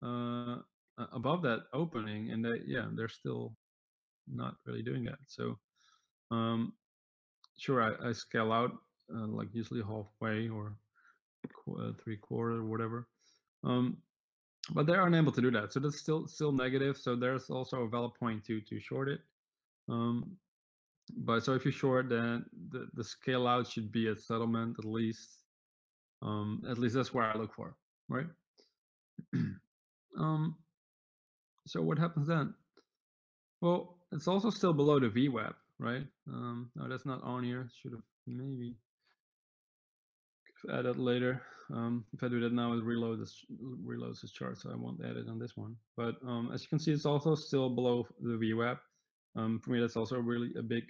above that opening, and they're still not really doing that. So um, sure, I scale out like usually halfway or three quarter or whatever. Um, but they're unable to do that, so that's still negative. So there's also a valid point to short it. Um, but so if you short, then the scale out should be at settlement at least. At least that's where I look for, right? um, so what happens then? Well, it's also still below the VWAP, right? No, that's not on here. Should have maybe add that later. If I do that now, it reloads this chart, so I won't add it on this one. But as you can see, it's also still below the VWAP. For me, that's also really a big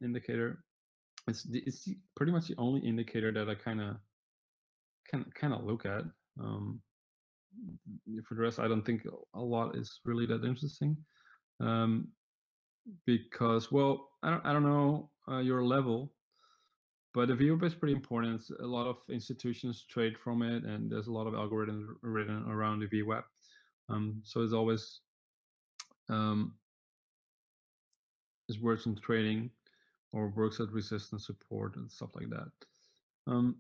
indicator. It's pretty much the only indicator that I kind of look at. Um, for the rest, I don't think a lot is really that interesting. Um, because well, I don't know your level, but the VWAP is pretty important. A lot of institutions trade from it, and there's a lot of algorithms written around the VWAP. So it's always um, is worth some trading or works at resistance support and stuff like that. Um,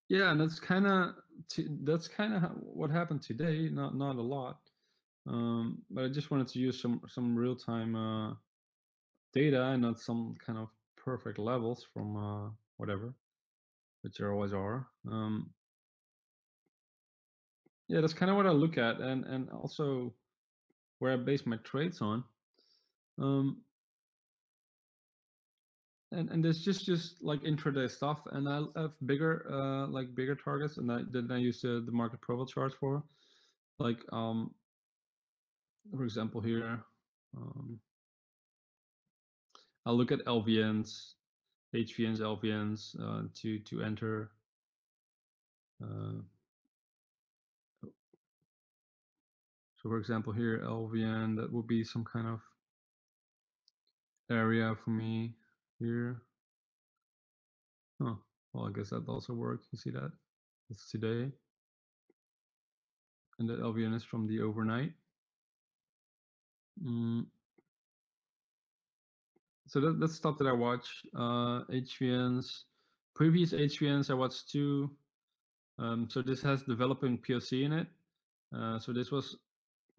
yeah, and that's kind of what happened today. Not a lot, but I just wanted to use some real time data and not some kind of perfect levels from whatever, which there always are. Yeah, that's kind of what I look at, and also where I base my trades on. Um, and there's just like intraday stuff, and I have bigger like bigger targets, and then I use the market profile charts for, like for example here, um, I'll look at LVNs, HVNs, LVNs to enter. Uh, so for example here, LVN, that would be some kind of area for me here. Oh, well, I guess that also works. You see that? It's today. And the LVN is from the overnight. Mm. So that's stuff that I watch. HVNs, previous HVNs I watched too. So this has developing POC in it. So this was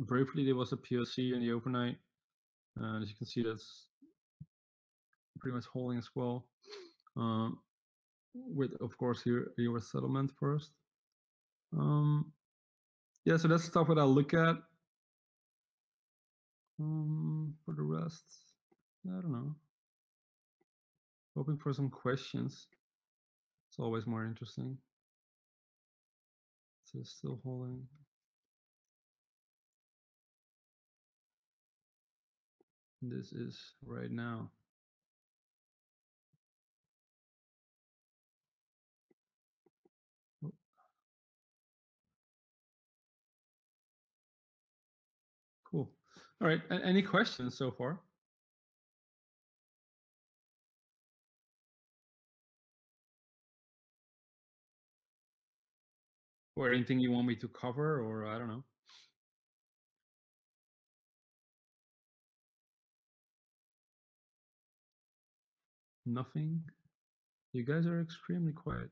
briefly there was a POC in the overnight. As you can see, that's pretty much holding as well. With of course here your settlement first. Yeah, so that's stuff that I'll look at. For the rest, I don't know. Hoping for some questions. It's always more interesting. So it's still holding. This is right now. Oh, cool. All right. Any questions so far? Or anything you want me to cover, or I don't know. Nothing. You guys are extremely quiet.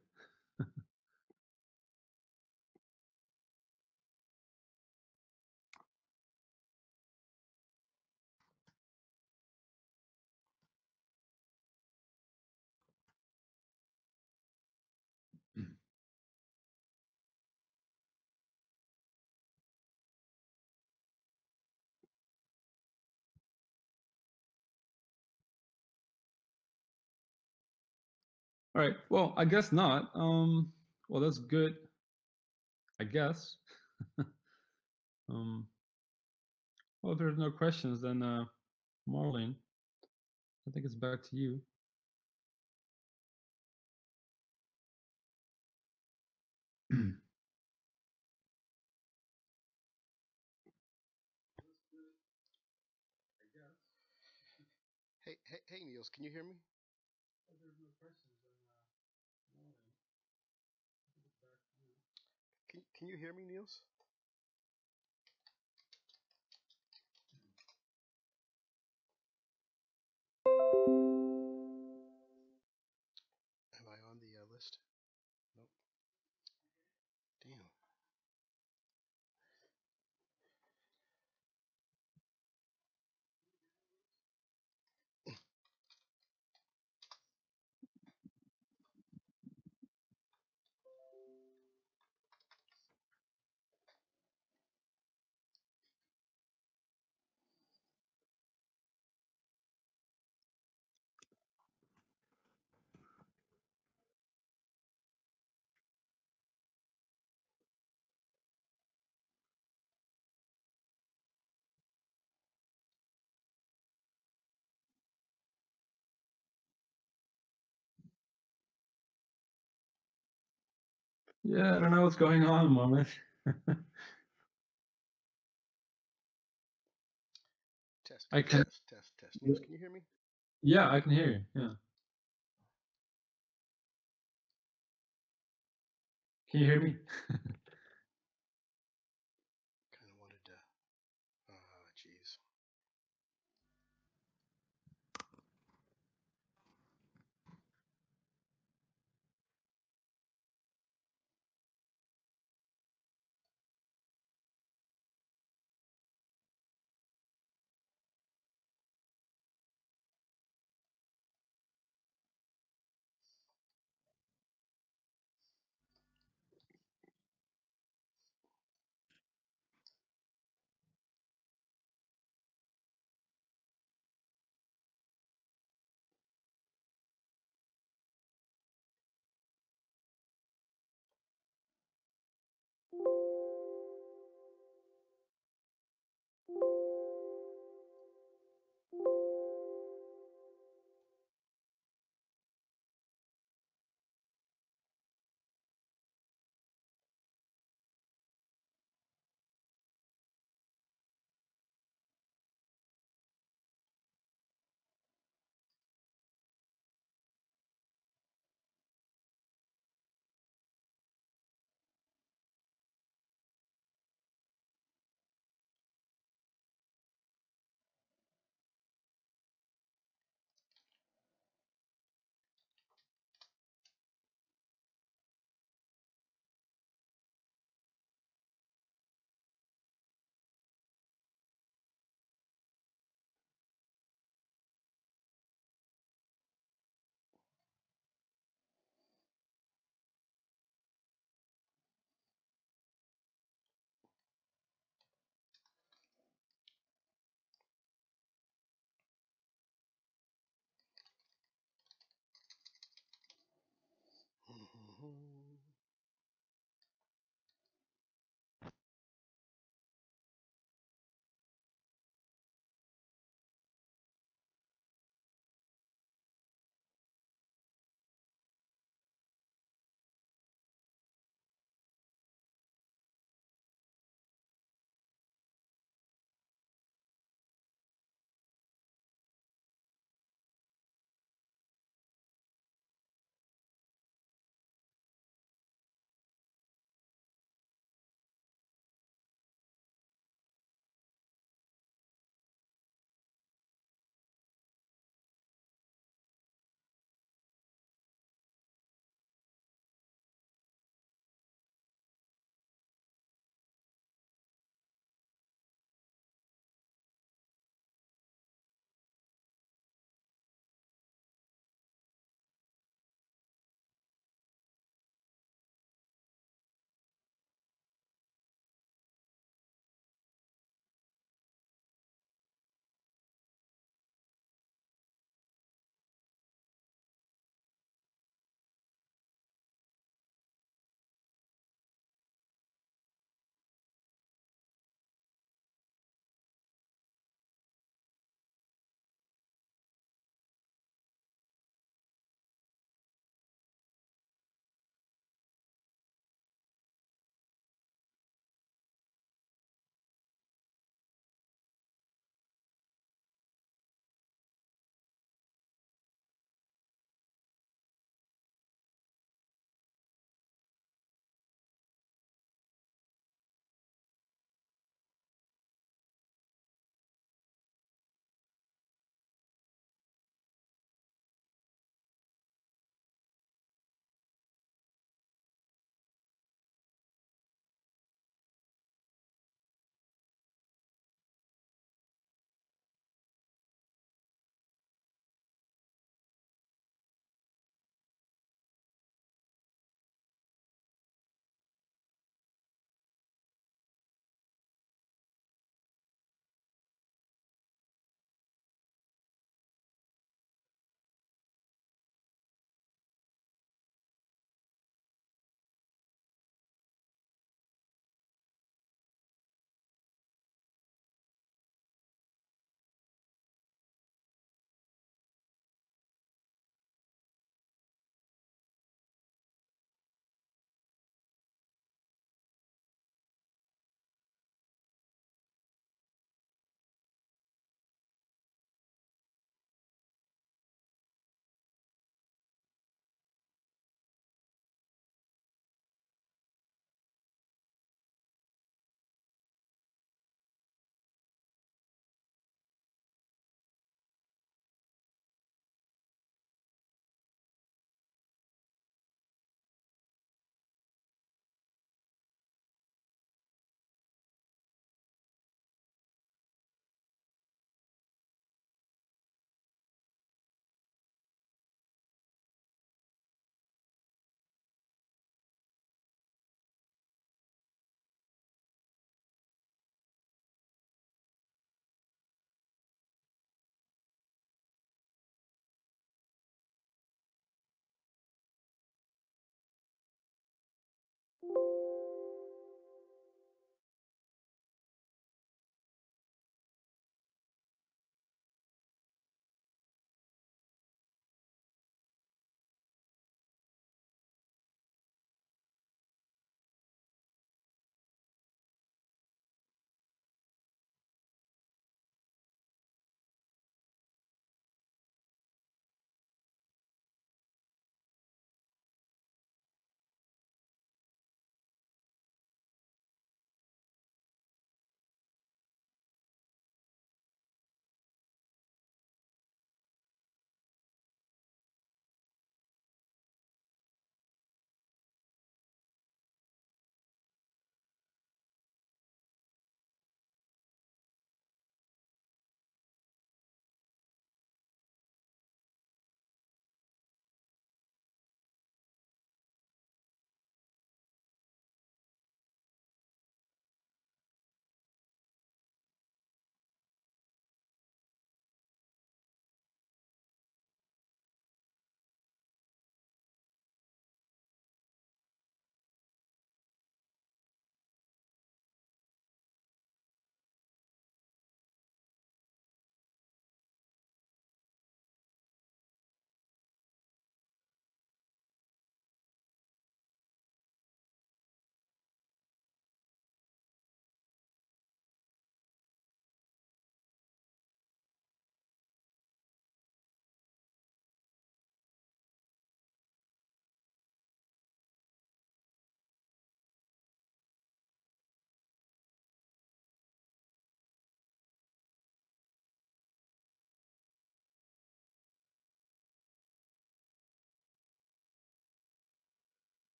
All right. Well, I guess not. Well, that's good. I guess. um. Well, if there's no questions, then Marlene, I think it's back to you. Hey, Niels, can you hear me? If there's no questions, then Marlene, I think it's back to you. Can you hear me, Niels? Am I on the list? Nope. Damn. Yeah, I don't know what's going on, Mohammed. Test, I test, can. test, test, test. Niels, can you hear me? Yeah, I can hear you. Yeah. Can you hear me? Kind of wanted to. Jeez.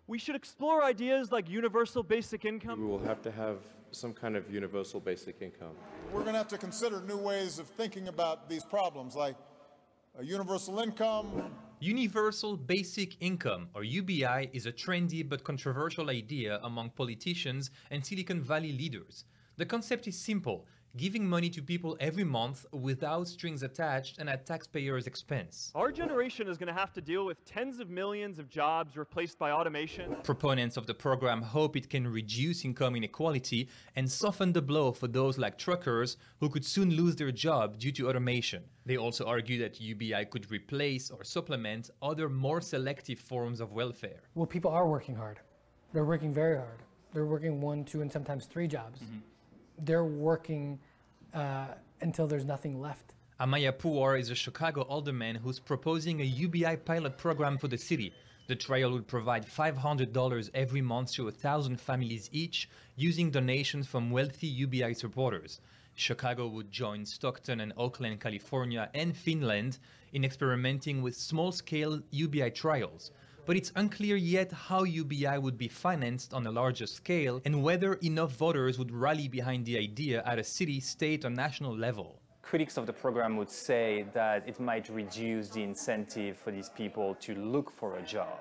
We should explore ideas like universal basic income. We will have to have some kind of universal basic income. We're going to have to consider new ways of thinking about these problems, like a universal income. Universal Basic Income, or UBI, is a trendy but controversial idea among politicians and Silicon Valley leaders. The concept is simple: giving money to people every month without strings attached and at taxpayers' expense. Our generation is going to have to deal with tens of millions of jobs replaced by automation. Proponents of the program hope it can reduce income inequality and soften the blow for those like truckers who could soon lose their job due to automation. They also argue that UBI could replace or supplement other more selective forms of welfare. Well, people are working hard. They're working very hard. They're working 1, 2, and sometimes 3 jobs. They're working until there's nothing left. Amaya Puwar is a Chicago alderman who's proposing a UBI pilot program for the city. The trial would provide $500 every month to 1,000 families each, using donations from wealthy UBI supporters. Chicago would join Stockton and Oakland, California, and Finland in experimenting with small-scale UBI trials. But it's unclear yet how UBI would be financed on a larger scale and whether enough voters would rally behind the idea at a city, state, or national level. Critics of the program would say that it might reduce the incentive for these people to look for a job.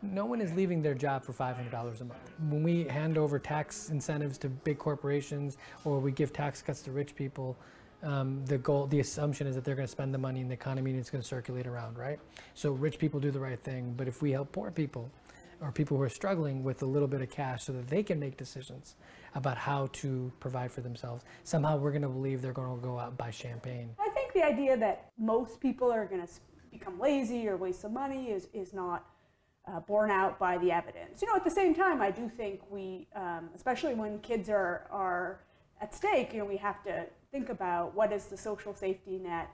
No one is leaving their job for $500 a month. When we hand over tax incentives to big corporations or we give tax cuts to rich people, the assumption is that they're going to spend the money in the economy and it's going to circulate around, right? So rich people do the right thing, but if we help poor people or people who are struggling with a little bit of cash so that they can make decisions about how to provide for themselves, somehow we're going to believe they're going to go out and buy champagne. I think the idea that most people are going to become lazy or waste some money is not borne out by the evidence. You know, at the same time, I do think we, especially when kids are at stake, you know, we have to think about what is the social safety net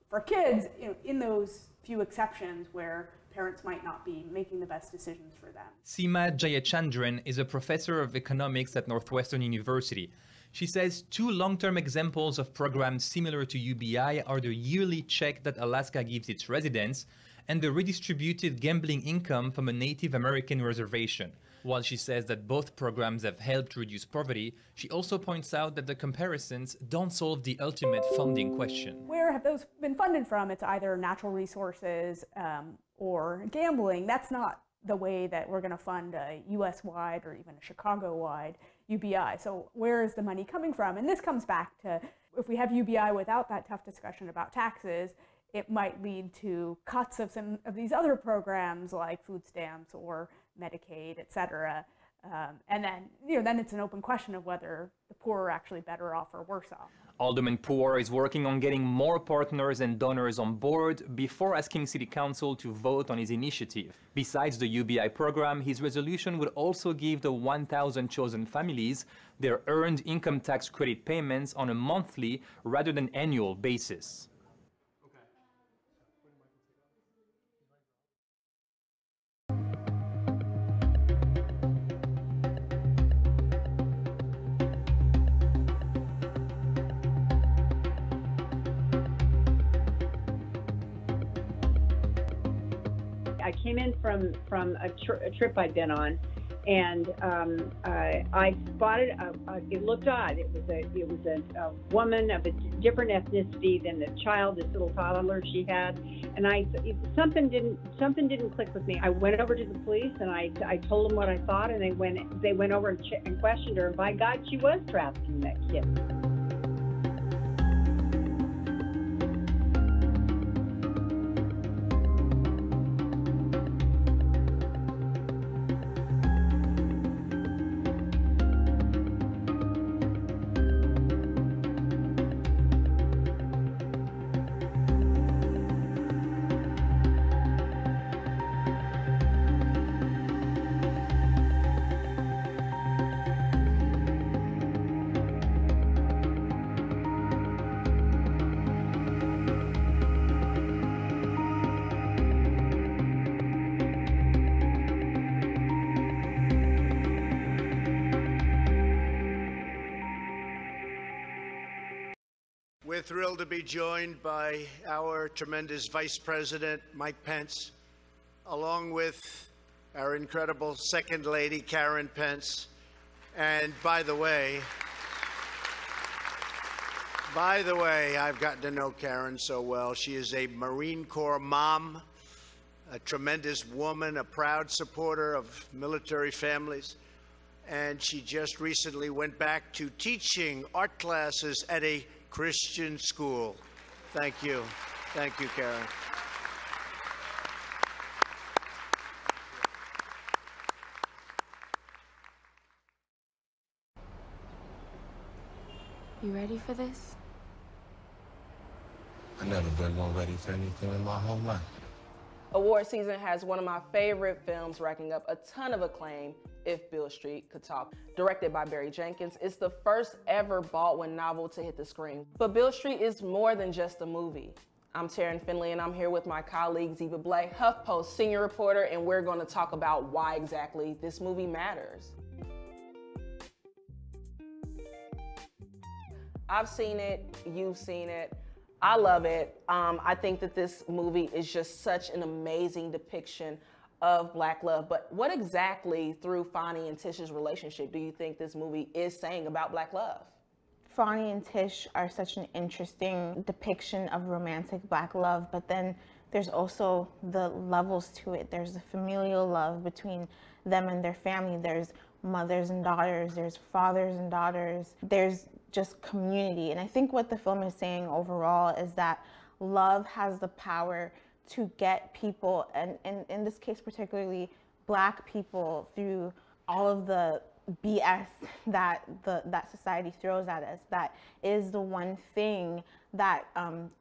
for kids, you know, in those few exceptions where parents might not be making the best decisions for them. Seema Jayachandran is a professor of economics at Northwestern University. She says 2 long-term examples of programs similar to UBI are the yearly check that Alaska gives its residents and the redistributed gambling income from a Native American reservation. While she says that both programs have helped reduce poverty, she also points out that the comparisons don't solve the ultimate funding question. Where have those been funded from? It's either natural resources or gambling. That's not the way that we're going to fund a US-wide or even a Chicago-wide UBI. So where is the money coming from? And this comes back to, if we have UBI without that tough discussion about taxes, it might lead to cuts of some of these other programs like food stamps or Medicaid, et cetera. And then, you know, then it's an open question of whether the poor are actually better off or worse off. Alderman Puwar is working on getting more partners and donors on board before asking City Council to vote on his initiative. Besides the UBI program, his resolution would also give the 1,000 chosen families their earned income tax credit payments on a monthly rather than annual basis. I came in from a trip I'd been on, and I spotted it looked odd. It was a woman of a different ethnicity than the child, this little toddler she had, and something didn't click with me. I went over to the police and I told them what I thought, and they went over and questioned her, and by God, she was trafficking that kid. We're thrilled to be joined by our tremendous Vice President, Mike Pence, along with our incredible Second Lady, Karen Pence. And by the way, I've gotten to know Karen so well. She is a Marine Corps mom, a tremendous woman, a proud supporter of military families. And she just recently went back to teaching art classes at a Christian school. Thank you. Thank you, Karen. You ready for this? I've never been more ready for anything in my whole life. Award season has one of my favorite films racking up a ton of acclaim, If Beale Street Could Talk. Directed by Barry Jenkins, it's the first ever Baldwin novel to hit the screen. But Beale Street is more than just a movie. I'm Taryn Finley, and I'm here with my colleague Ziba Blay, HuffPost senior reporter, and we're going to talk about why exactly this movie matters. I've seen it, you've seen it. I love it. I think that this movie is just such an amazing depiction of Black love. But what exactly, through Fonnie and Tish's relationship, do you think this movie is saying about Black love? Fonnie and Tish are such an interesting depiction of romantic Black love, but then there's also the levels to it. There's the familial love between them and their family. There's mothers and daughters. There's fathers and daughters. There's just community. And I think what the film is saying overall is that love has the power to get people, and in this case particularly Black people, through all of the BS that that society throws at us. That is the one thing that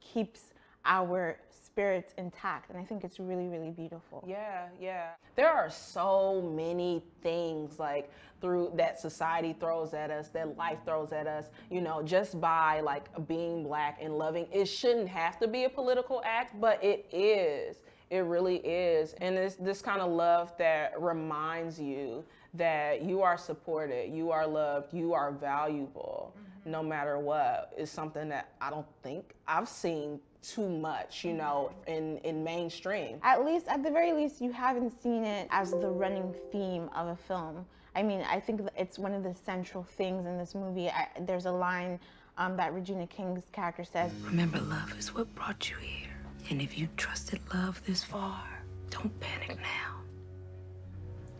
keeps our spirits intact, and I think it's really, really beautiful. Yeah, yeah. There are so many things like through that society throws at us, that life throws at us, you know, just by like being Black and loving. It shouldn't have to be a political act, but it is. It really is. And it's this kind of love that reminds you that you are supported, you are loved, you are valuable, no matter what, is something that I don't think I've seen too much, you know, in mainstream. At least, at the very least, you haven't seen it as the running theme of a film. I mean, I think that it's one of the central things in this movie. There's a line that Regina King's character says, "Remember, love is what brought you here. And if you trusted love this far, don't panic now.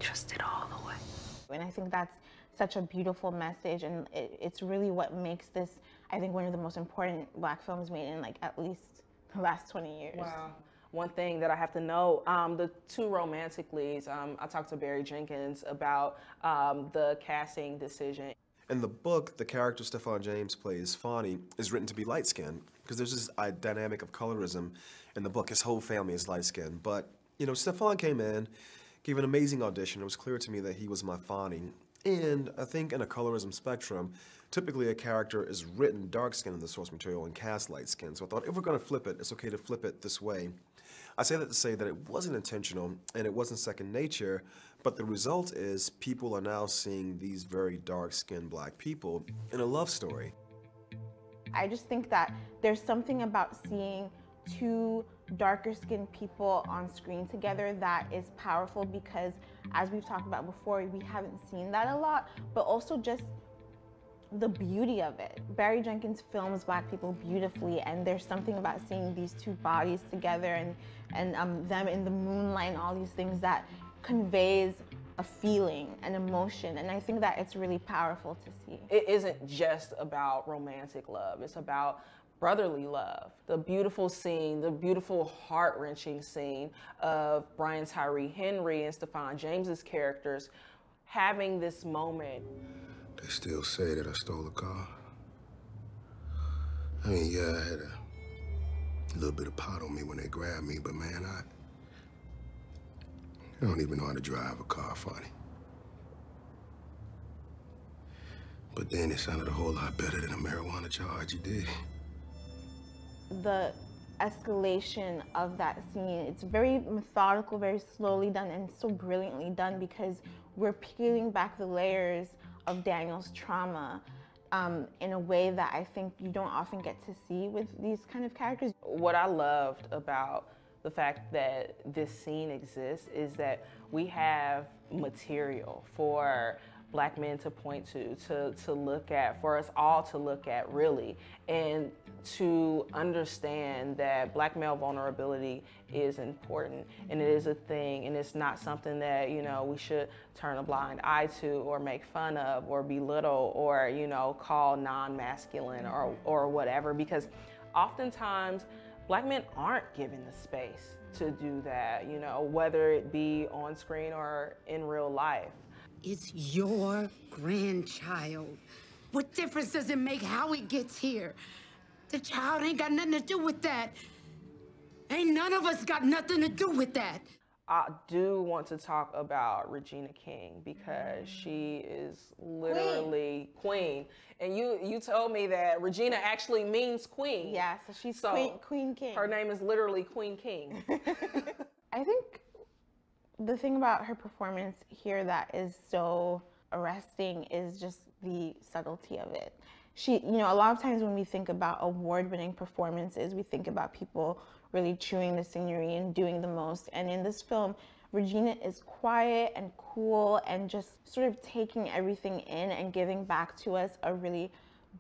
Trust it all the way." And I think that's such a beautiful message, and it's really what makes this, I think, one of the most important Black films made in like at least the last 20 years. Wow. One thing that I have to know, the two romantic leads, I talked to Barry Jenkins about the casting decision. In the book, the character Stephan James plays, Fonnie, is written to be light-skinned because there's this dynamic of colorism in the book. His whole family is light-skinned. But, you know, Stephan came in, gave an amazing audition. It was clear to me that he was my Fonnie. And I think in a colorism spectrum, typically a character is written dark-skinned in the source material and cast light-skinned. So I thought, if we're going to flip it, it's okay to flip it this way. I say that to say that it wasn't intentional and it wasn't second nature, but the result is people are now seeing these very dark-skinned Black people in a love story. I just think that there's something about seeing two darker-skinned people on screen together that is powerful, because as we've talked about before, we haven't seen that a lot, but also just the beauty of it. Barry Jenkins films Black people beautifully, and there's something about seeing these two bodies together and them in the moonlight and all these things that conveys a feeling, an emotion, and I think that it's really powerful to see. It isn't just about romantic love, it's about brotherly love. The beautiful scene, the beautiful heart-wrenching scene of Brian Tyree Henry and Stephan James's characters having this moment. They still say that I stole a car. I mean, yeah, I had a little bit of pot on me when they grabbed me, but man, I don't even know how to drive a car, Fonnie. But then it sounded a whole lot better than a marijuana charge you did. The escalation of that scene, it's very methodical, very slowly done, and so brilliantly done, because we're peeling back the layers of Daniel's trauma in a way that I think you don't often get to see with these kind of characters. What I loved about the fact that this scene exists is that we have material for Black men to point to look at, for us all to look at, really, and to understand that Black male vulnerability is important, and it is a thing, and it's not something that, you know, we should turn a blind eye to or make fun of or belittle or, you know, call non-masculine or whatever, because oftentimes Black men aren't given the space to do that, you know, whether it be on screen or in real life. It's your grandchild. What difference does it make how he gets here? The child ain't got nothing to do with that. Ain't none of us got nothing to do with that. I do want to talk about Regina King because she is literally queen. And you told me that Regina actually means queen. Yeah, so she's Queen King. Her name is literally Queen King. I think the thing about her performance here that is so arresting is just the subtlety of it. She, you know, a lot of times when we think about award-winning performances, we think about people really chewing the scenery and doing the most. And in this film, Regina is quiet and cool and just sort of taking everything in and giving back to us a really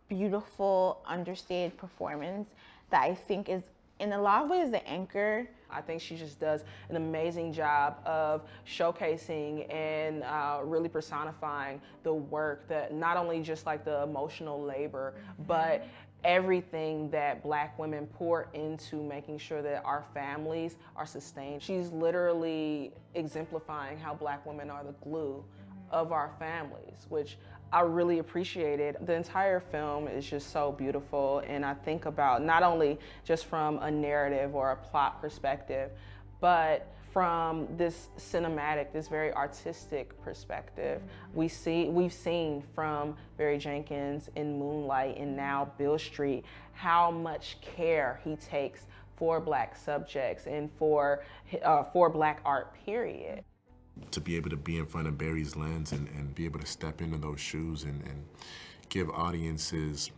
beautiful, understated performance that I think is, in a lot of ways, the anchor. I think she just does an amazing job of showcasing and really personifying the work, that not only just like the emotional labor, but everything that Black women pour into making sure that our families are sustained. She's literally exemplifying how Black women are the glue of our families, which I really appreciated. The entire film is just so beautiful, and I think about not only just from a narrative or a plot perspective, but from this cinematic, this very artistic perspective. We've seen from Barry Jenkins in Moonlight and now Beale Street how much care he takes for Black subjects and for Black art, period. To be able to be in front of Barry's lens and be able to step into those shoes and give audiences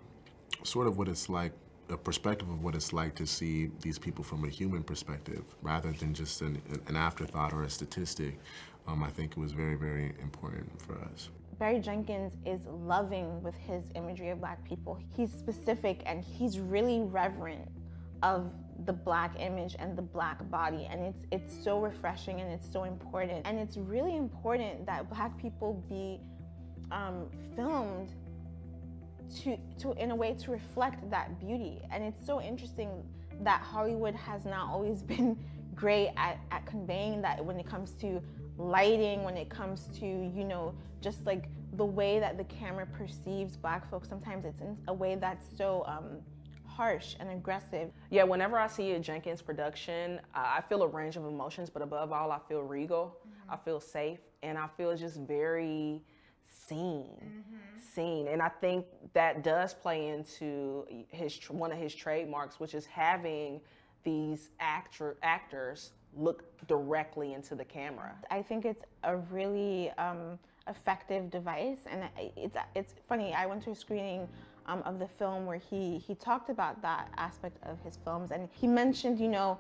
sort of what it's like, a perspective of what it's like to see these people from a human perspective rather than just an afterthought or a statistic, I think it was very, very important for us. Barry Jenkins is loving with his imagery of Black people. He's specific and he's really reverent of the Black image and the Black body, and it's so refreshing and it's so important. And it's really important that Black people be filmed to in a way to reflect that beauty. And it's so interesting that Hollywood has not always been great at conveying that when it comes to lighting, when it comes to, you know, just like the way that the camera perceives Black folks. Sometimes it's in a way that's so harsh and aggressive. Yeah, whenever I see a Jenkins production, I feel a range of emotions, but above all, I feel regal, I feel safe, and I feel just very seen. And I think that does play into one of his trademarks, which is having these actors look directly into the camera. I think it's a really effective device, and it's funny, I went to a screening of the film where he talked about that aspect of his films, and he mentioned, you know,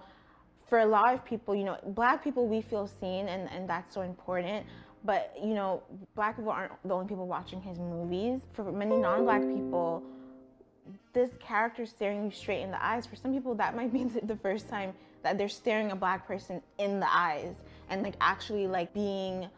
for a lot of people, you know, Black people, we feel seen, and that's so important. But, you know, Black people aren't the only people watching his movies. For many non-Black people, this character staring you straight in the eyes, for some people that might be the first time that they're staring a Black person in the eyes and like actually like being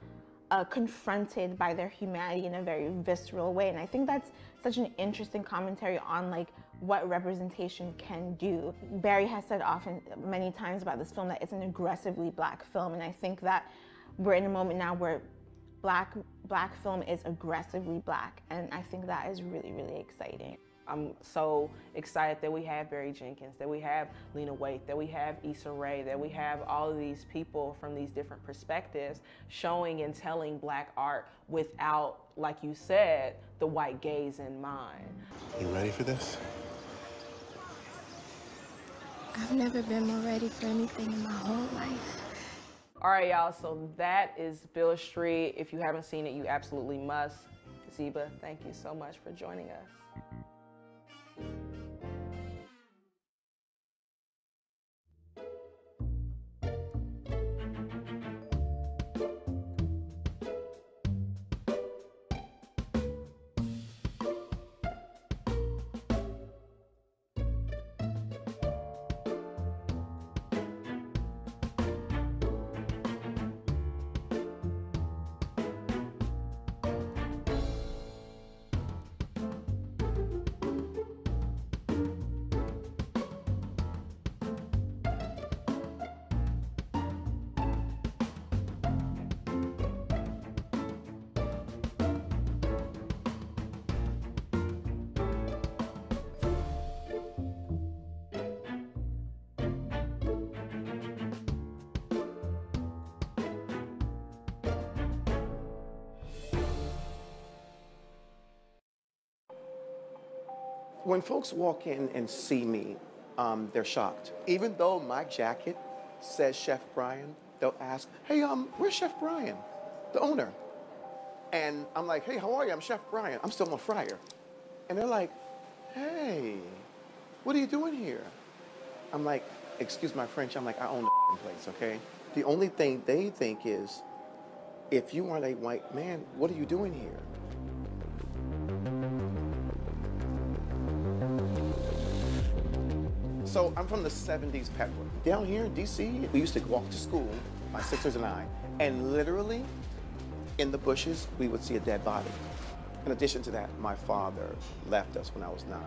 confronted by their humanity in a very visceral way. And I think that's such an interesting commentary on like what representation can do. Barry has said often, many times about this film, that it's an aggressively Black film, and I think that we're in a moment now where Black film is aggressively Black, and I think that is really, really exciting. I'm so excited that we have Barry Jenkins, that we have Lena Waithe, that we have Issa Rae, that we have all of these people from these different perspectives showing and telling Black art without, like you said, the white gaze in mind. You ready for this? I've never been more ready for anything in my whole life. All right, y'all, so that is Beale Street. If you haven't seen it, you absolutely must. Zeba, thank you so much for joining us. When folks walk in and see me, they're shocked. Even though my jacket says Chef Brian, they'll ask, hey, where's Chef Brian, the owner? And I'm like, hey, how are you? I'm Chef Brian. I'm still a fryer. And they're like, hey, what are you doing here? I'm like, excuse my French, I'm like, I own the place, okay? The only thing they think is, if you aren't a white man, what are you doing here? So I'm from the 70s Petworth. Down here in DC, we used to walk to school, my sisters and I, and literally in the bushes, we would see a dead body. In addition to that, my father left us when I was 9.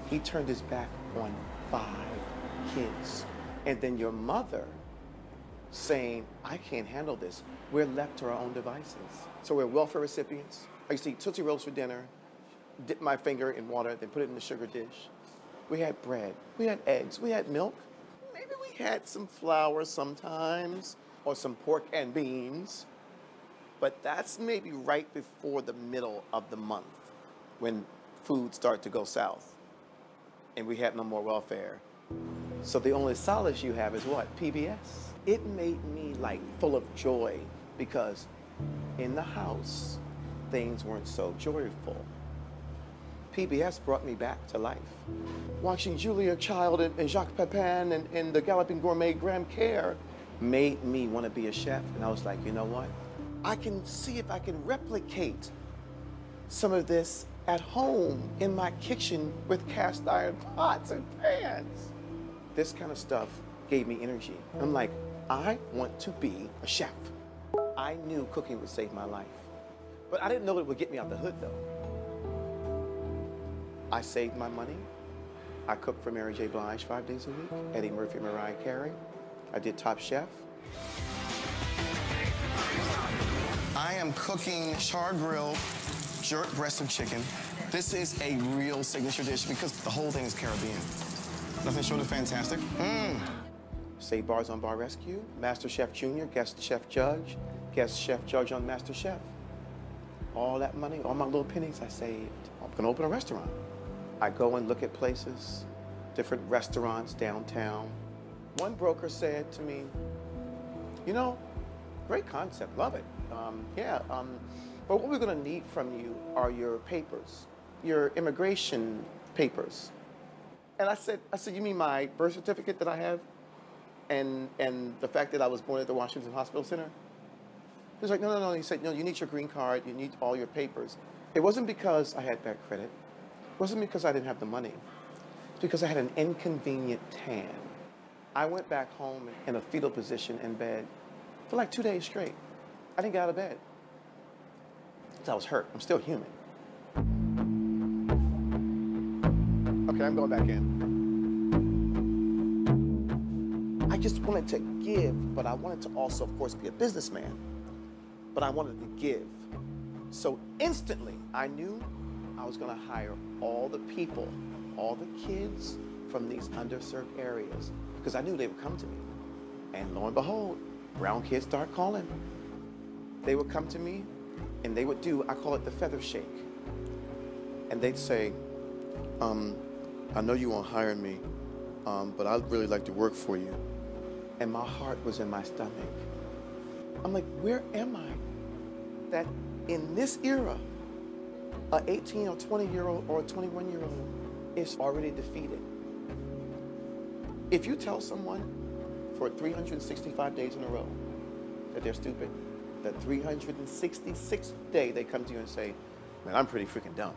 He turned his back on 5 kids. And then your mother saying, I can't handle this. We're left to our own devices. So we're welfare recipients. I used to eat Tootsie Rolls for dinner, dip my finger in water, then put it in the sugar dish. We had bread, we had eggs, we had milk. Maybe we had some flour sometimes, or some pork and beans. But that's maybe right before the middle of the month when food started to go south and we had no more welfare. So the only solace you have is what? PBS. It made me like full of joy because in the house, things weren't so joyful. PBS brought me back to life. Watching Julia Child and Jacques Pepin and the Galloping Gourmet Graham Care made me want to be a chef. And I was like, you know what? I can see if I can replicate some of this at home in my kitchen with cast iron pots and pans. This kind of stuff gave me energy. I'm like, I want to be a chef. I knew cooking would save my life, but I didn't know it would get me out the hood though. I saved my money. I cooked for Mary J. Blige 5 days a week, Eddie Murphy, Mariah Carey. I did Top Chef. I am cooking char-grilled jerk breast of chicken. This is a real signature dish because the whole thing is Caribbean. Nothing short of fantastic. Save Bars on Bar Rescue, Master Chef Junior, Guest Chef Judge on Master Chef. All that money, all my little pennies I saved. I'm gonna open a restaurant. I go and look at places, different restaurants downtown. One broker said to me, you know, great concept, love it. But what we're gonna need from you are your papers, your immigration papers. And I said, you mean my birth certificate that I have? And the fact that I was born at the Washington Hospital Center? He was like, no. He said, no, you need your green card, you need all your papers. It wasn't because I had bad credit. It wasn't because I didn't have the money. It's because I had an inconvenient tan. I went back home in a fetal position in bed for like 2 days straight. I didn't get out of bed. Because I was hurt. I'm still human. Okay, I'm going back in. I just wanted to give, but I wanted to also, of course, be a businessman. But I wanted to give. So instantly, I knew I was gonna hire all the people, all the kids from these underserved areas, because I knew they would come to me. And lo and behold, brown kids start calling. They would come to me, and they would do, I call it the feather shake. And they'd say, I know you won't hire me, but I'd really like to work for you. And my heart was in my stomach. I'm like, where am I? That in this era, a 18 or 20-year-old or a 21-year-old is already defeated. If you tell someone for 365 days in a row that they're stupid, the 366th day they come to you and say, man, I'm pretty freaking dumb.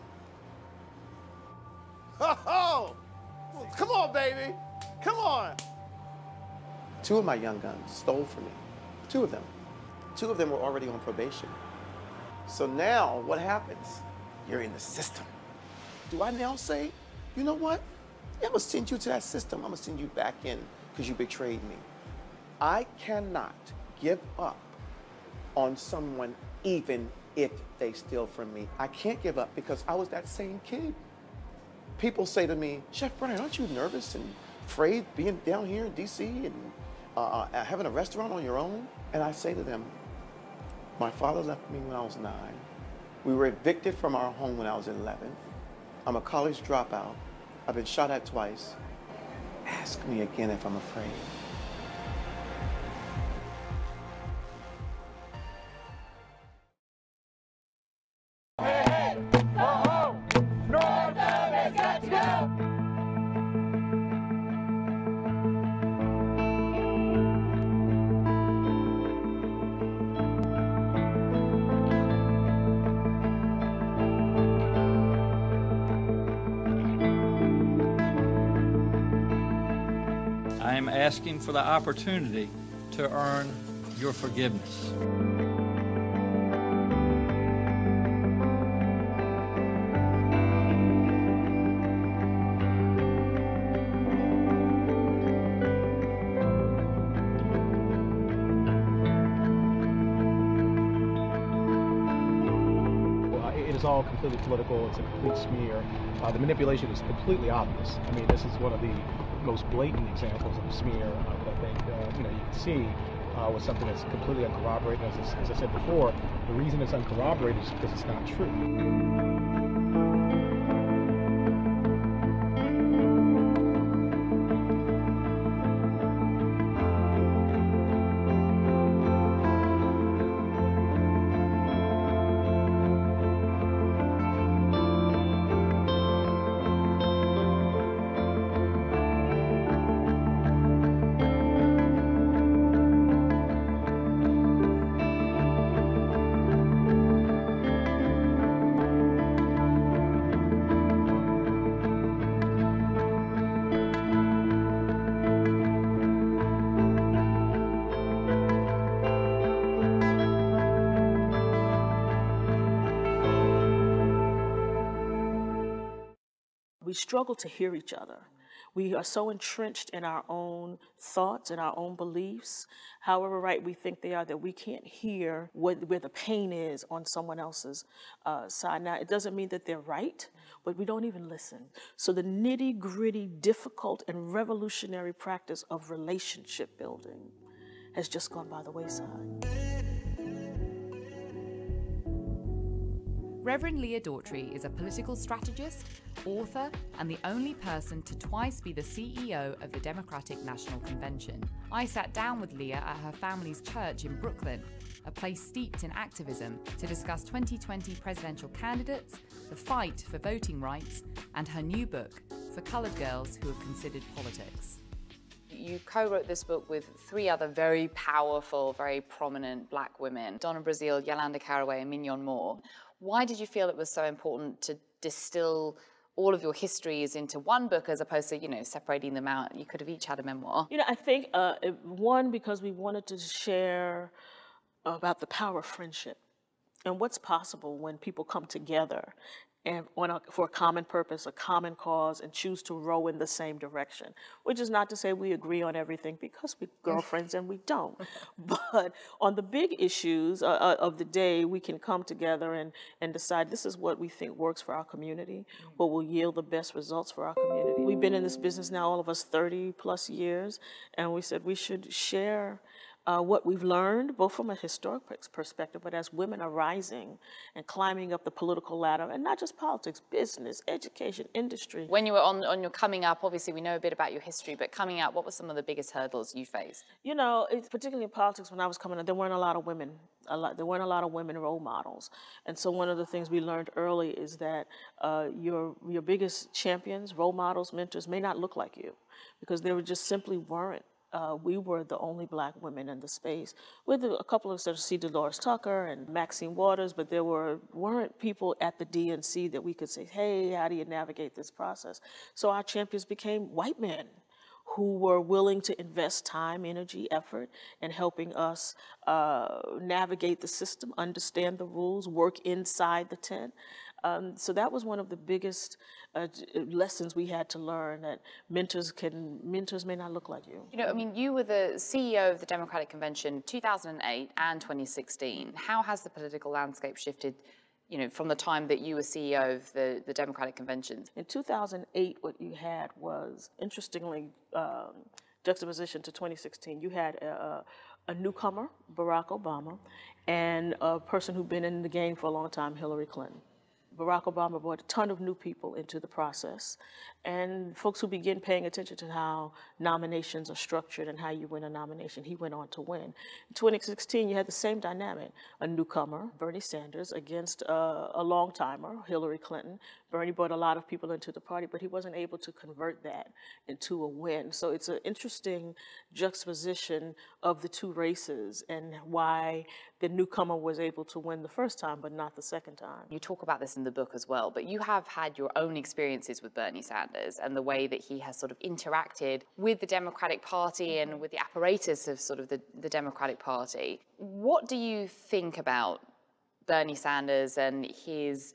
Oh, come on, baby, come on. 2 of my young guns stole from me, 2 of them. 2 of them were already on probation. So now what happens? You're in the system. Do I now say, you know what? I'm gonna send you to that system. I'm gonna send you back in because you betrayed me. I cannot give up on someone even if they steal from me. I can't give up because I was that same kid. People say to me, Chef Brian, aren't you nervous and afraid being down here in DC and having a restaurant on your own? And I say to them, my father left me when I was 9. We were evicted from our home when I was 11. I'm a college dropout. I've been shot at twice. Ask me again if I'm afraid. I'm asking for the opportunity to earn your forgiveness. It is all completely political. It's a complete smear. The manipulation is completely obvious. I mean, this is one of the most blatant examples of a smear that I think you can see with something that's completely uncorroborated. As I said before, the reason it's uncorroborated is because it's not true. We struggle to hear each other. We are so entrenched in our own thoughts and our own beliefs, however right we think they are, that we can't hear where the pain is on someone else's side. Now, it doesn't mean that they're right, but we don't even listen. So the nitty-gritty, difficult, and revolutionary practice of relationship building has just gone by the wayside. Reverend Leah Daughtry is a political strategist, author, and the only person to twice be the CEO of the Democratic National Convention. I sat down with Leah at her family's church in Brooklyn, a place steeped in activism, to discuss 2020 presidential candidates, the fight for voting rights, and her new book, For Colored Girls Who Have Considered Politics. You co-wrote this book with three other very powerful, very prominent Black women, Donna Brazile, Yolanda Caraway, and Mignon Moore. Why did you feel it was so important to distill all of your histories into one book as opposed to, separating them out? You could have each had a memoir. I think, one, because we wanted to share about the power of friendship and what's possible when people come together and for a common purpose, a common cause, and choose to row in the same direction. Which is not to say we agree on everything, because we're girlfriends and we don't. But on the big issues of the day, we can come together and decide this is what we think works for our community, what will yield the best results for our community. We've been in this business now, all of us, 30 plus years, and we said we should share what we've learned, both from a historic perspective, but as women are rising and climbing up the political ladder, and not just politics, business, education, industry. When you were on your coming up, obviously we know a bit about your history, but coming out, what were some of the biggest hurdles you faced? Particularly in politics, when I was coming up, there weren't a lot of women. There weren't a lot of women role models. And so one of the things we learned early is that your biggest champions, role models, mentors may not look like you, because they simply weren't. We were the only Black women in the space, with a couple of C. Dolores Tucker and Maxine Waters, but there weren't people at the DNC that we could say, hey, how do you navigate this process? So our champions became white men who were willing to invest time, energy, effort in helping us navigate the system, understand the rules, work inside the tent. So that was one of the biggest lessons we had to learn, that mentors may not look like you. You were the CEO of the Democratic Convention 2008 and 2016. How has the political landscape shifted, from the time that you were CEO of the Democratic Conventions? In 2008, what you had was, interestingly, juxtaposition to 2016, you had a newcomer, Barack Obama, and a person who'd been in the game for a long time, Hillary Clinton. Barack Obama brought a ton of new people into the process, and folks who begin paying attention to how nominations are structured and how you win a nomination, he went on to win. In 2016, you had the same dynamic. A newcomer, Bernie Sanders, against a long-timer, Hillary Clinton. Bernie brought a lot of people into the party, but he wasn't able to convert that into a win. So it's an interesting juxtaposition of the two races and why the newcomer was able to win the first time, but not the second time. You talk about this in the book as well, but you have had your own experiences with Bernie Sanders and the way that he has sort of interacted with the Democratic Party and with the apparatus of sort of the Democratic Party. What do you think about Bernie Sanders and his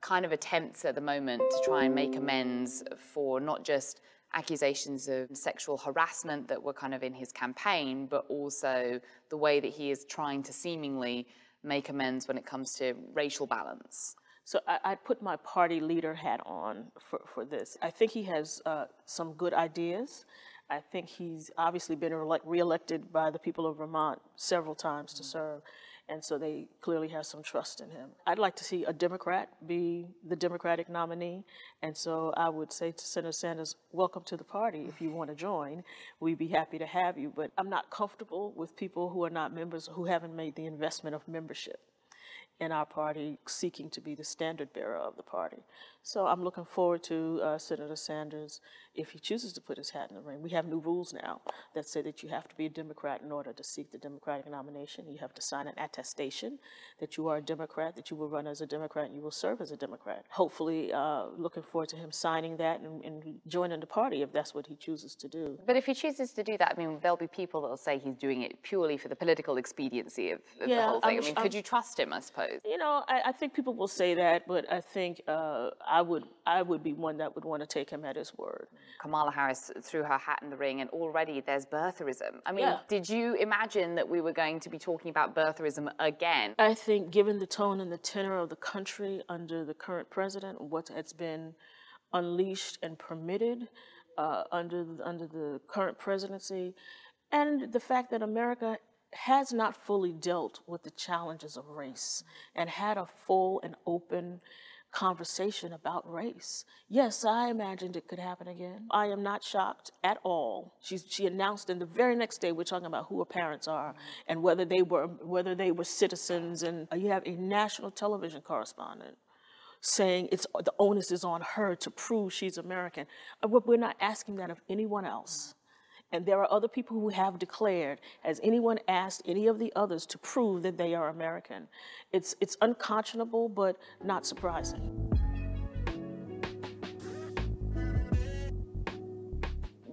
kind of attempts at the moment to try and make amends for not just accusations of sexual harassment that were kind of in his campaign, but also the way that he is trying to seemingly make amends when it comes to racial balance? So I put my party leader hat on for this. I think he has some good ideas. I think he's obviously been re-elected by the people of Vermont several times to serve. And so they clearly have some trust in him. I'd like to see a Democrat be the Democratic nominee. And so I would say to Senator Sanders, welcome to the party. If you want to join, we'd be happy to have you. But I'm not comfortable with people who are not members, who haven't made the investment of membership in our party, seeking to be the standard bearer of the party. So I'm looking forward to Senator Sanders, if he chooses to put his hat in the ring. We have new rules now that say that you have to be a Democrat in order to seek the Democratic nomination. You have to sign an attestation that you are a Democrat, that you will run as a Democrat, and you will serve as a Democrat. Hopefully, looking forward to him signing that and joining the party if that's what he chooses to do. But if he chooses to do that, I mean, there'll be people that will say he's doing it purely for the political expediency of the whole thing. I mean, could you trust him, I suppose? You know, I think people will say that, but I think I would be one that would want to take him at his word. Kamala Harris threw her hat in the ring, and already there's birtherism. I mean, Yeah. did you imagine that we were going to be talking about birtherism again? I think given the tone and the tenor of the country under the current president, what has been unleashed and permitted under the current presidency, and the fact that America has not fully dealt with the challenges of race and had a full and open conversation about race. Yes, I imagined it could happen again. I am not shocked at all. She announced, and the very next day we're talking about who her parents are and whether they were citizens. And you have a national television correspondent saying the onus is on her to prove she's American. We're not asking that of anyone else. And there are other people who have declared. Has anyone asked any of the others to prove that they are American? It's unconscionable, but not surprising.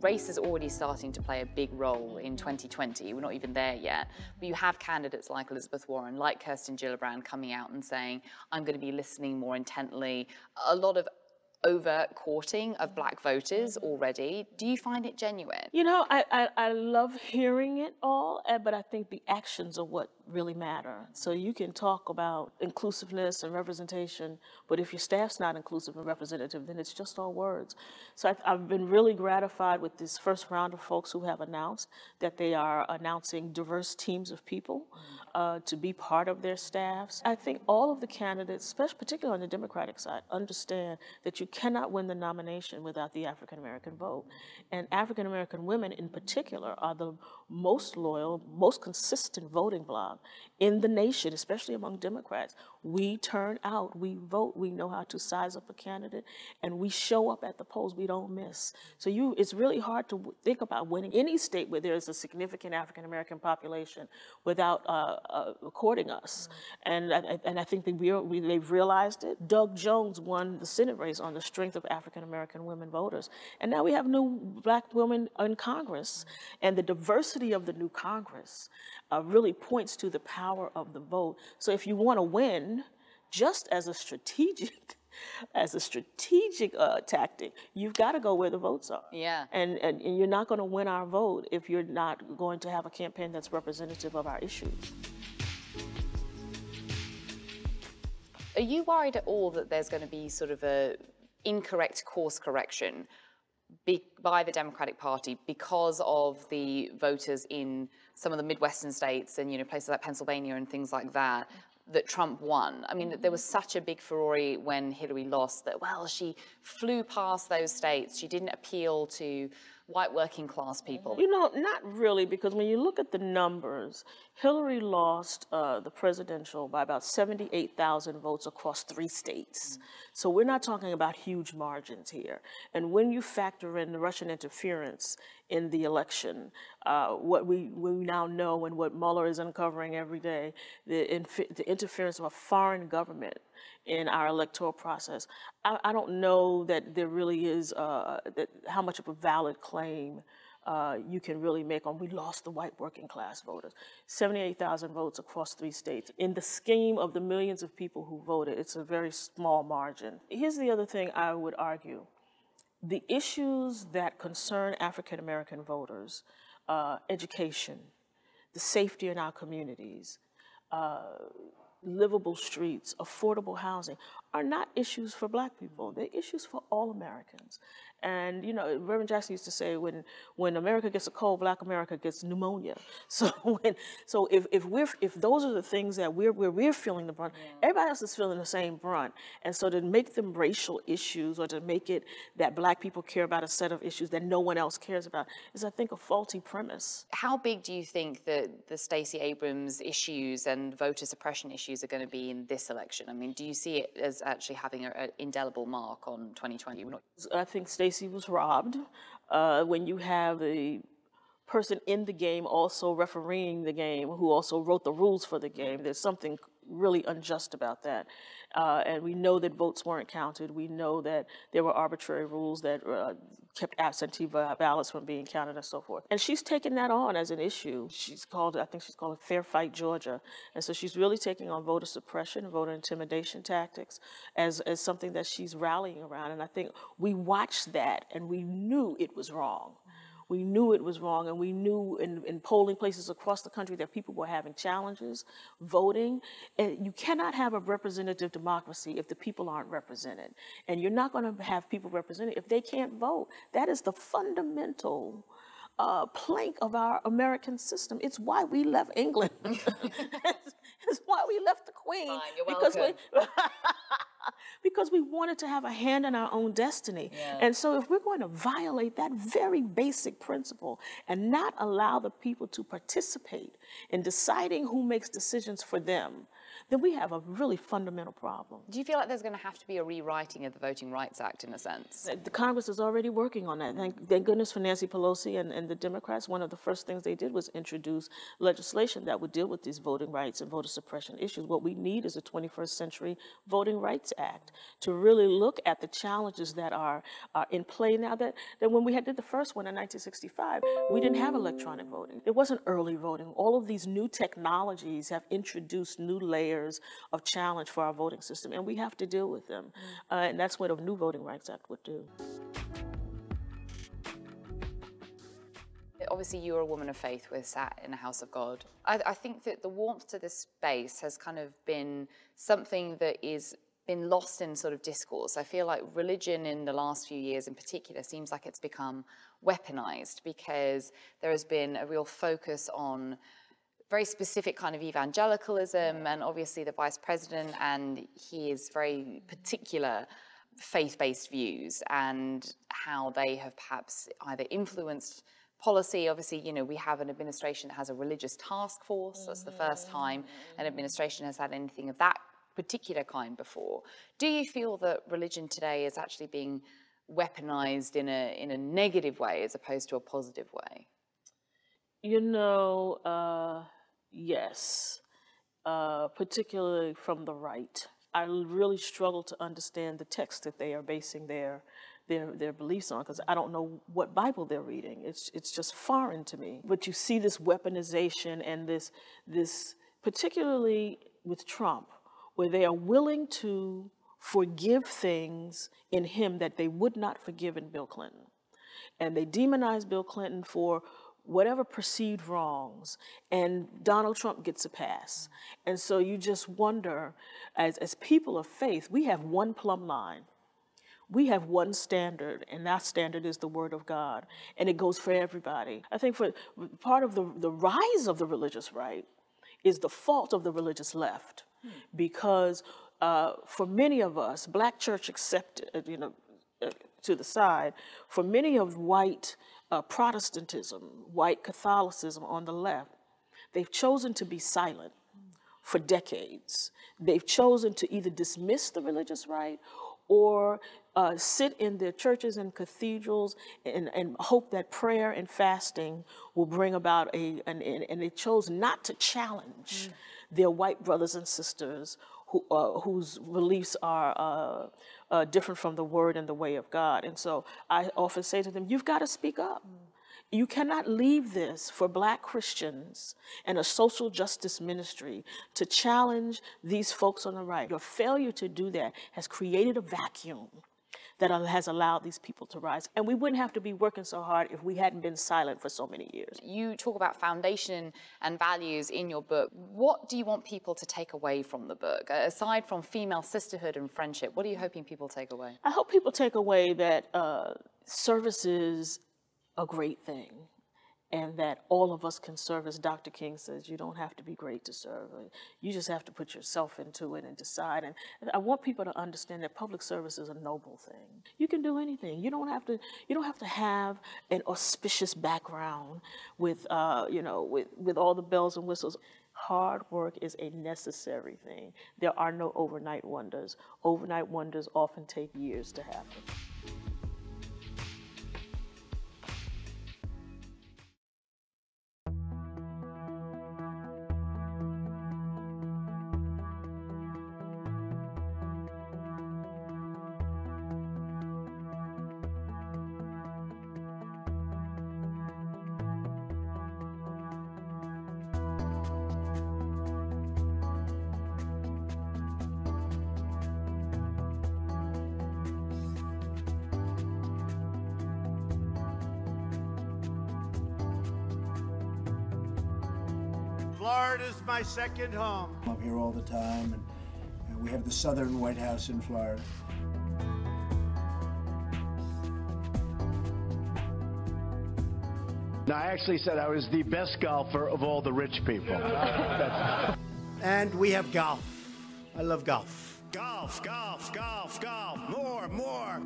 Race is already starting to play a big role in 2020. We're not even there yet. But you have candidates like Elizabeth Warren, like Kirsten Gillibrand coming out and saying, I'm going to be listening more intently. A lot of overt courting of black voters already. Do you find it genuine? You know, I love hearing it all, but I think the actions are what really matter. So you can talk about inclusiveness and representation, but if your staff's not inclusive and representative, then it's just all words. So I've been really gratified with this first round of folks who have announced that they are announcing diverse teams of people to be part of their staffs. I think all of the candidates, especially particularly on the Democratic side, understand that you cannot win the nomination without the African American vote. And African American women in particular are the most loyal, most consistent voting bloc in the nation, especially among Democrats. We turn out, we vote, we know how to size up a candidate, and we show up at the polls, we don't miss. So it's really hard to think about winning any state where there's a significant African American population without courting us. And I think they've realized it. Doug Jones won the Senate race on the strength of African American women voters. And now we have new black women in Congress. And the diversity of the new Congress really points to the power of the vote. So if you want to win, just as a strategic tactic, you've got to go where the votes are. Yeah. And you're not going to win our vote if you're not going to have a campaign that's representative of our issues. Are you worried at all that there's going to be sort of a incorrect course correction by the Democratic Party because of the voters in some of the Midwestern states and, places like Pennsylvania and things like that that Trump won. I mean, there was such a big furore when Hillary lost that, well, she flew past those states. She didn't appeal to white working class people. You know, not really, because when you look at the numbers, Hillary lost the presidential by about 78,000 votes across 3 states. So we're not talking about huge margins here. And when you factor in the Russian interference in the election, what we now know and what Mueller is uncovering every day, the interference of a foreign government in our electoral process, I don't know that there really is how much of a valid claim you can really make on we lost the white working class voters. 78,000 votes across 3 states. In the scheme of the millions of people who voted, it's a very small margin. Here's the other thing I would argue. The issues that concern African American voters, education, the safety in our communities, livable streets, affordable housing, are not issues for black people. They're issues for all Americans. And, you know, Reverend Jackson used to say, when America gets a cold, black America gets pneumonia. So if those are the things that we're feeling the brunt, everybody else is feeling the same brunt. And so to make them racial issues or to make it that black people care about a set of issues that no one else cares about is, I think, a faulty premise. How big do you think that the Stacey Abrams issues and voter suppression issues are going to be in this election? I mean, do you see it as actually having an indelible mark on 2020? I think Stacey was robbed. When you have the person in the game also refereeing the game, who also wrote the rules for the game, there's something really unjust about that. And we know that votes weren't counted. We know that there were arbitrary rules that kept absentee ballots from being counted and so forth. And she's taken that on as an issue. I think she's called it Fair Fight Georgia. And so she's really taking on voter suppression, voter intimidation tactics as something that she's rallying around. And I think we watched that and we knew it was wrong. We knew it was wrong, and we knew in polling places across the country that people were having challenges voting. And you cannot have a representative democracy if the people aren't represented. And you're not going to have people represented if they can't vote. That is the fundamental plank of our American system. It's why we left England. It's why we left the Queen. Fine, you're welcome. Because we wanted to have a hand in our own destiny. Yeah. And so if we're going to violate that very basic principle and not allow the people to participate in deciding who makes decisions for them, then we have a really fundamental problem. Do you feel like there's going to have to be a rewriting of the Voting Rights Act in a sense? The Congress is already working on that. Thank goodness for Nancy Pelosi and the Democrats. One of the first things they did was introduce legislation that would deal with these voting rights and voter suppression issues. What we need is a 21st Century Voting Rights Act to really look at the challenges that are in play now. That when we did the first one in 1965, we didn't have electronic voting. It wasn't early voting. All of these new technologies have introduced new layers of challenge for our voting system, and we have to deal with them. And that's what a new Voting Rights Act would do. Obviously, you're a woman of faith with sat in the house of God. I think that the warmth to this space has kind of been something that is been lost in sort of discourse. I feel like religion in the last few years in particular seems like it's become weaponized because there has been a real focus on very specific kind of evangelicalism, and obviously the vice president and his very particular faith-based views and how they have perhaps either influenced policy. Obviously, you know, we have an administration that has a religious task force. That's the first time an administration has had anything of that particular kind before. Do you feel that religion today is actually being weaponized in a negative way as opposed to a positive way? You know, yes, particularly from the right. I really struggle to understand the text that they are basing their beliefs on, because I don't know what Bible they're reading. It's just foreign to me. But you see this weaponization and this particularly with Trump, where they are willing to forgive things in him that they would not forgive in Bill Clinton. And they demonize Bill Clinton for whatever perceived wrongs, and Donald Trump gets a pass. And so you just wonder, as people of faith, we have one plumb line. We have one standard, and that standard is the Word of God, and it goes for everybody. I think for part of the rise of the religious right is the fault of the religious left. because for many of us, black church accepted, to the side, for many of white Protestantism, white Catholicism on the left, they've chosen to be silent for decades. They've chosen to either dismiss the religious right or sit in their churches and cathedrals and hope that prayer and fasting will bring about and they chose not to challenge their white brothers and sisters whose beliefs are different from the word and the way of God. And so I often say to them, you've got to speak up. You cannot leave this for black Christians and a social justice ministry to challenge these folks on the right. Your failure to do that has created a vacuum that has allowed these people to rise. And we wouldn't have to be working so hard if we hadn't been silent for so many years. You talk about foundation and values in your book. What do you want people to take away from the book? Aside from female sisterhood and friendship, what are you hoping people take away? I hope people take away that service is a great thing, and that all of us can serve. As Dr. King says, you don't have to be great to serve. You just have to put yourself into it and decide. And I want people to understand that public service is a noble thing. You can do anything. You don't have to have an auspicious background with with all the bells and whistles. Hard work is a necessary thing. There are no overnight wonders. Overnight wonders often take years to happen. Florida's my second home. I'm here all the time, and we have the Southern White House in Florida. Now, I actually said I was the best golfer of all the rich people. And we have golf. I love golf. Golf, golf, golf, golf. More, more.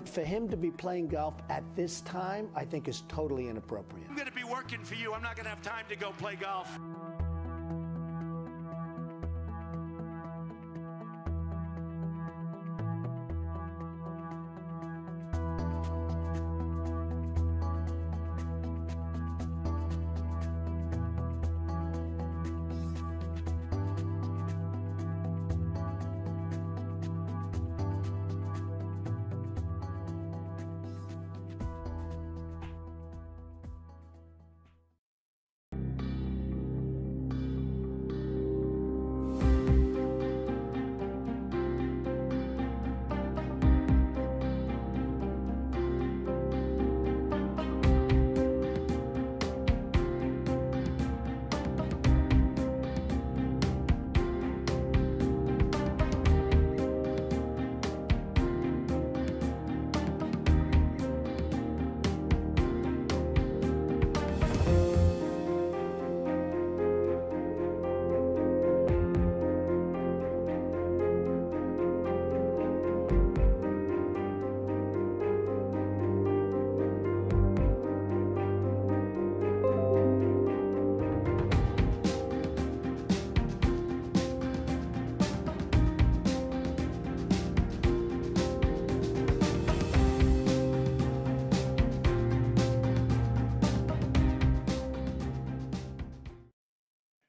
For him to be playing golf at this time, I think is totally inappropriate. I'm going to be working for you. I'm not going to have time to go play golf.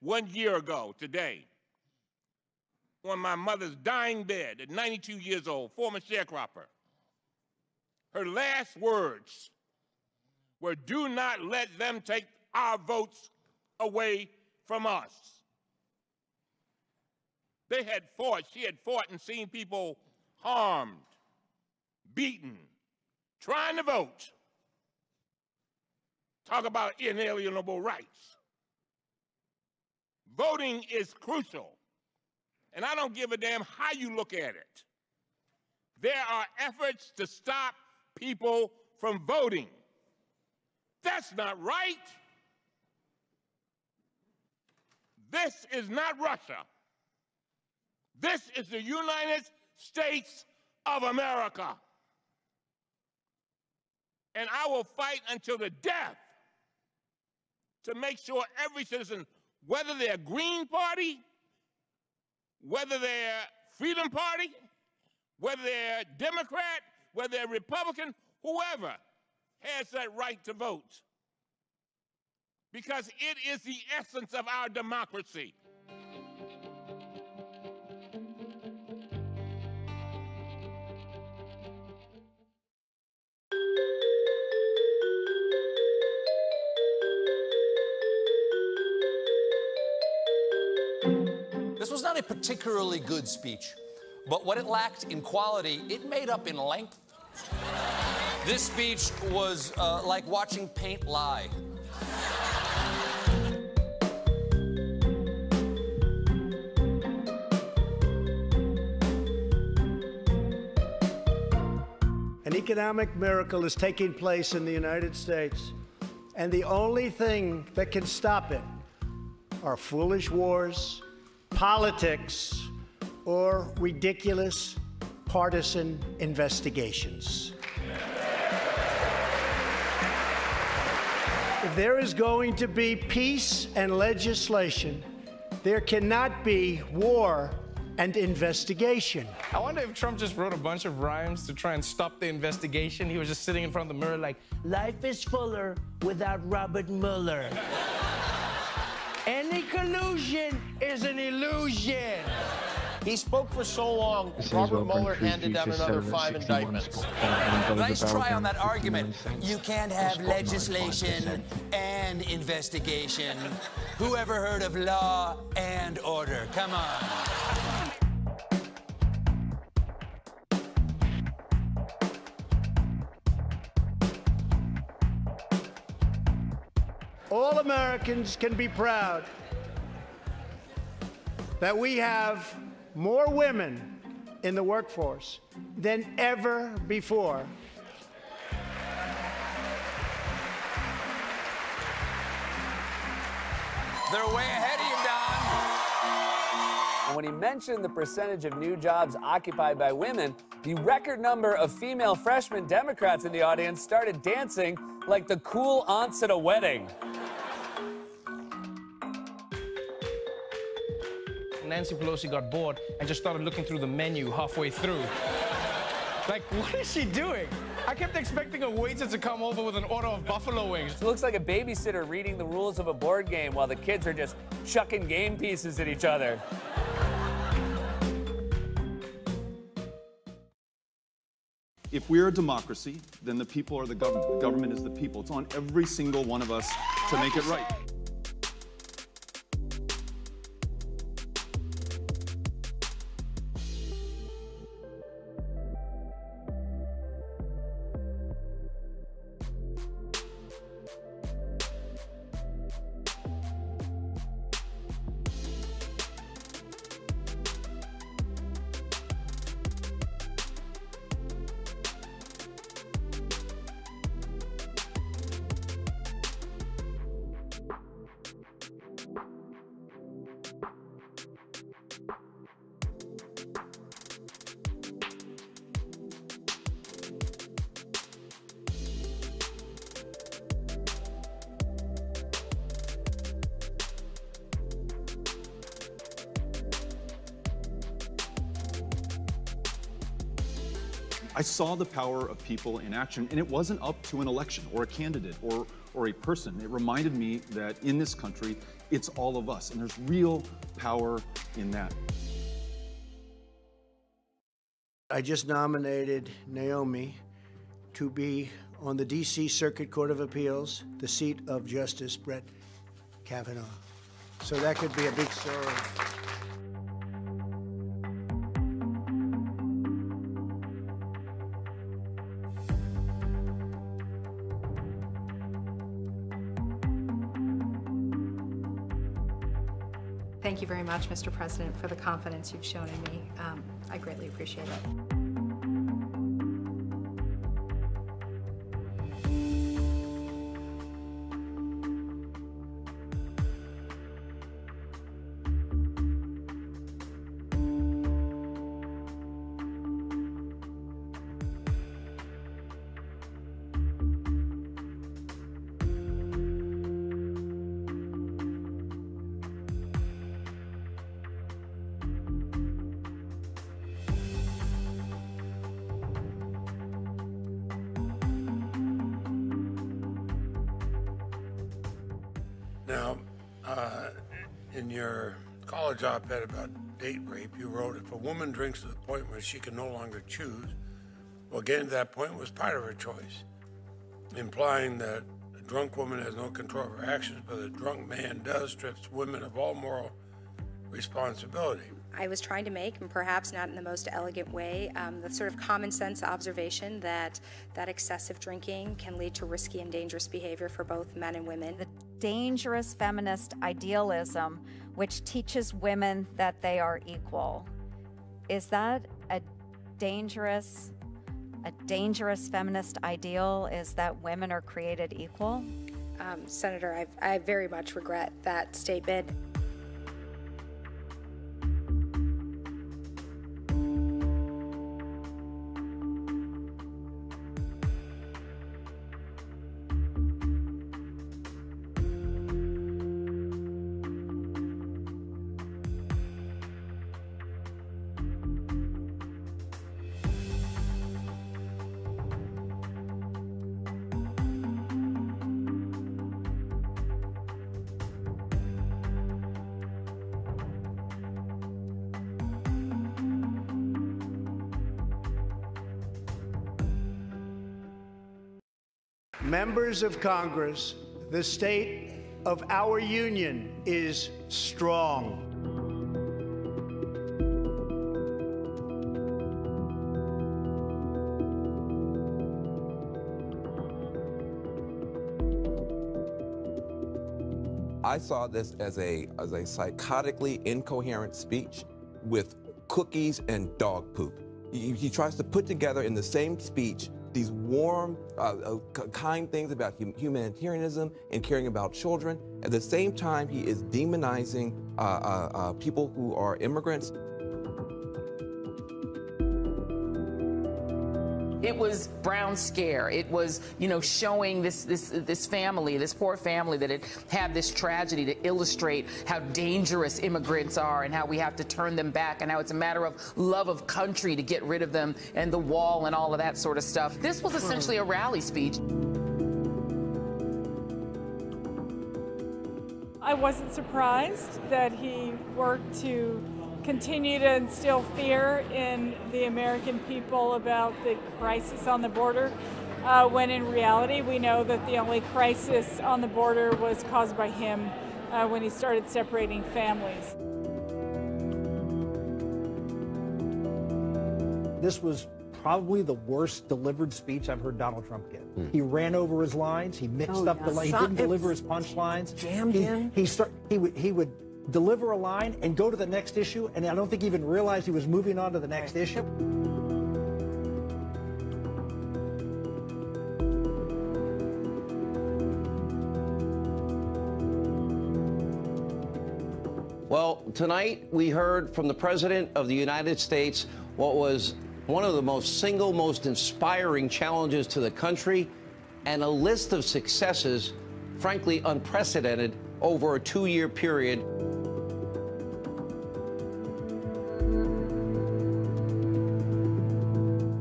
One year ago today, on my mother's dying bed at 92 years old, former sharecropper, her last words were, "Do not let them take our votes away from us." They had fought, she had fought and seen people harmed, beaten, trying to vote. Talk about inalienable rights. Voting is crucial, and I don't give a damn how you look at it. There are efforts to stop people from voting. That's not right. This is not Russia. This is the United States of America. And I will fight until the death to make sure every citizen, whether they're Green Party, whether they're Freedom Party, whether they're Democrat, whether they're Republican, whoever has that right to vote. Because it is the essence of our democracy. This was not a particularly good speech, but what it lacked in quality, it made up in length. This speech was like watching paint lie. An economic miracle is taking place in the United States, and the only thing that can stop it are foolish wars, politics, or ridiculous partisan investigations. If there is going to be peace and legislation, there cannot be war and investigation. I wonder if Trump just wrote a bunch of rhymes to try and stop the investigation. He was just sitting in front of the mirror like, life is fuller without Robert Mueller. Any collusion is an illusion. He spoke for so long, Robert Mueller handed down another 5 indictments. Nice try on that argument. You can't have legislation and investigation. Who ever heard of law and order? Come on. All Americans can be proud that we have more women in the workforce than ever before. They're way ahead of you, Don. And when he mentioned the percentage of new jobs occupied by women, the record number of female freshman Democrats in the audience started dancing like the cool aunts at a wedding. Nancy Pelosi got bored and just started looking through the menu halfway through. Like, what is she doing? I kept expecting a waiter to come over with an order of buffalo wings. It looks like a babysitter reading the rules of a board game while the kids are just chucking game pieces at each other. If we're a democracy, then the people are the government. The government is the people. It's on every single one of us to make it right. I saw the power of people in action, and it wasn't up to an election or a candidate or a person. It reminded me that in this country, it's all of us, and there's real power in that. I just nominated Naomi to be on the D.C. Circuit Court of Appeals, the seat of Justice Brett Kavanaugh. So that could be a big story. Thank you very much, Mr. President, for the confidence you've shown in me. I greatly appreciate it. In your college op-ed about date rape, you wrote, if a woman drinks to the point where she can no longer choose, well, getting to that point was part of her choice, implying that a drunk woman has no control of her actions, but a drunk man does, strips women of all moral responsibility. I was trying to make, and perhaps not in the most elegant way, the sort of common sense observation that excessive drinking can lead to risky and dangerous behavior for both men and women. The dangerous feminist idealism, which teaches women that they are equal. Is that a dangerous feminist ideal? Is that women are created equal? Senator, I very much regret that statement. Members of Congress, the state of our union is strong. I saw this as a psychotically incoherent speech with cookies and dog poop. He tries to put together in the same speech these warm, kind things about humanitarianism and caring about children. At the same time, he is demonizing people who are immigrants. It was Brown Scare. It was, showing this family, this poor family that had this tragedy to illustrate how dangerous immigrants are and how we have to turn them back and how it's a matter of love of country to get rid of them and the wall and all of that sort of stuff. This was essentially a rally speech. I wasn't surprised that he worked to continue to instill fear in the American people about the crisis on the border, when in reality we know that the only crisis on the border was caused by him when he started separating families. This was probably the worst delivered speech I've heard Donald Trump give. He ran over his lines, he mixed up the lines, he didn't deliver his punchlines. Jammed in. He would deliver a line and go to the next issue, and I don't think he even realized he was moving on to the next issue. Well, tonight we heard from the President of the United States what was one of the most inspiring challenges to the country, and a list of successes, frankly unprecedented, over a 2-year period.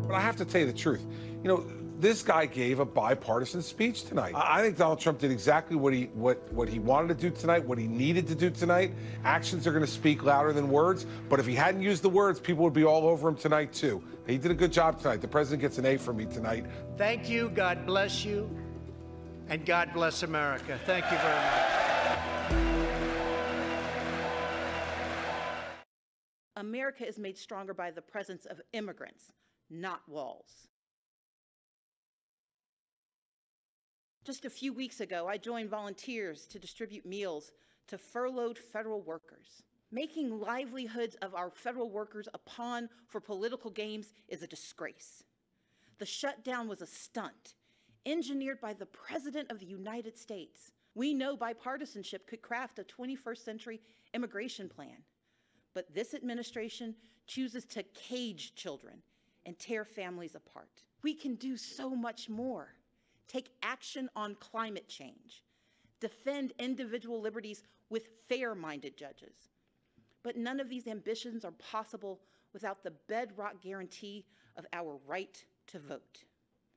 But I have to tell you the truth. This guy gave a bipartisan speech tonight. I think Donald Trump did exactly what he wanted to do tonight, what he needed to do tonight. Actions are going to speak louder than words. But if he hadn't used the words, people would be all over him tonight, too. He did a good job tonight. The president gets an A from me tonight. Thank you. God bless you. And God bless America. Thank you very much. America is made stronger by the presence of immigrants, not walls. Just a few weeks ago, I joined volunteers to distribute meals to furloughed federal workers. Making livelihoods of our federal workers a pawn for political games is a disgrace. The shutdown was a stunt, engineered by the President of the United States. We know bipartisanship could craft a 21st century immigration plan, but this administration chooses to cage children and tear families apart. We can do so much more. Take action on climate change. Defend individual liberties with fair-minded judges. But none of these ambitions are possible without the bedrock guarantee of our right to vote.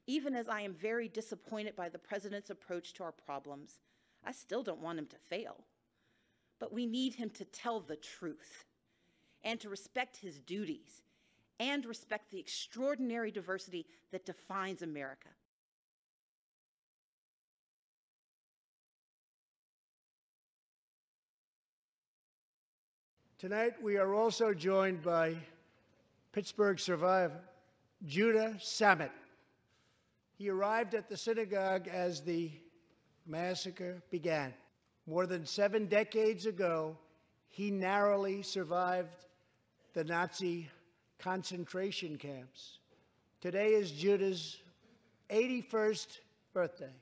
Even as I am very disappointed by the president's approach to our problems, I still don't want him to fail. but we need him to tell the truth and to respect his duties and respect the extraordinary diversity that defines America. Tonight, we are also joined by Pittsburgh survivor, Judah Samet. He arrived at the synagogue as the massacre began. More than 7 decades ago, he narrowly survived the Nazi concentration camps. Today is Judah's 81st birthday.